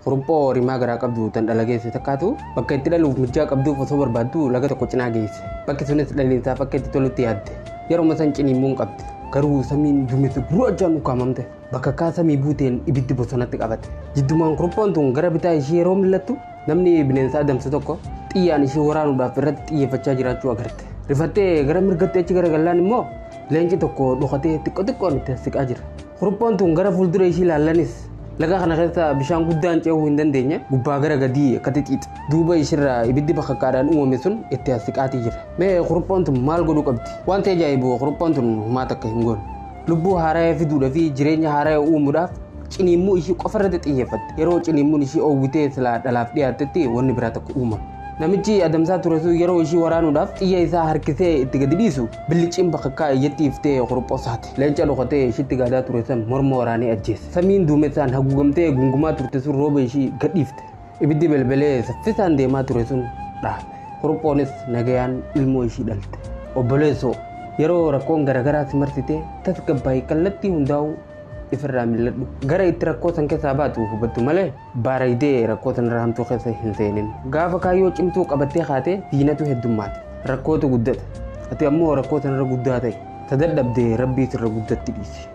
Kurupoo rimaa garaa qabdu tan dhala geesse takkaatu bakka itti dhaluuf mijaa qabduuf osoo barbaaddu laga tokko cinaa geesse. Bakki sunis dhaliinsaaf akka itti tolutti yaadde. Yeroo san ciniinmuun qabdi. Garuu samiin duumessa gurraachaan ukkaamamte. Bakka kaa samii buuteen ibiddi bosonatti qabate. Jiddumaan kuruppoon tun gara bitaa ishee yeroo mil'attu namni bineensa adamsu tokko xiyyaan ishee waraanuudhaaf irratti xiyyeeffachaa jiraachuu agarte. Rifattee gara mirgatti achi garagallaan immoo leenci tokko dhokatee xiqqoon itti siqaa jira. Kuruppoon tun gara fuuldura ishee ilaallanis laga kana keessa bishaan guddaan ce'uu hin dandeenye gubbaa gara gadii akka xixiidha. Duuba ishirraa ibiddi bakakkaadhaan uumame sun itti siqaatii jira. Mee kuruppoon tun maal godhuu qabdi? Wanti ajaa'ibu kuruppoon tun homaa takka hin goone. Lubbuu haaraa fiduudhaa fi jireenya haaraa uumuudhaaf ciniimmuu ishii qofarratti xiyyeeffatte. Yeroo ciniimmuun ishii oowwitee silaa dhalaaf dhiyaatetti wanni biraa tokko uumame. Namichi adamsaa ture sun yeroo ishii waraanuudhaaf xiyya isaa harkisee itti gadi dhiisu biliciin bakakkaa iyyatti iftee kuruphoo saate. Leenca dhokatee ishiitti gaadaa ture san morma waraanee ajjeese. Samiin duumessaan haguugamtee gungumaa turte sun rooba ishii gadhiifte. Ibiddi belbelee saffisaan deemaa ture sun dhaame. Kuruphoonis nagayaan ilmoo ishii dhalte. Obboleessoo yeroo rakkoon garaagaraa si marsitee tasgabbaa'ii kallattii hundaa'uu ifirraa milladhu. Gara itti rakkoo san keessaa baatu hubattu malee baaraydee rakkoo san irraa hamtuu keessa hin seenin. Gaafa kaayyoo cimtuu qabattee kaatee diinatu heddummaate. Rakkootu guddate. Ati ammoo rakkoo san irra guddaa ta'e. Tadadhabdee rabbii sirra guddatti dhiisi.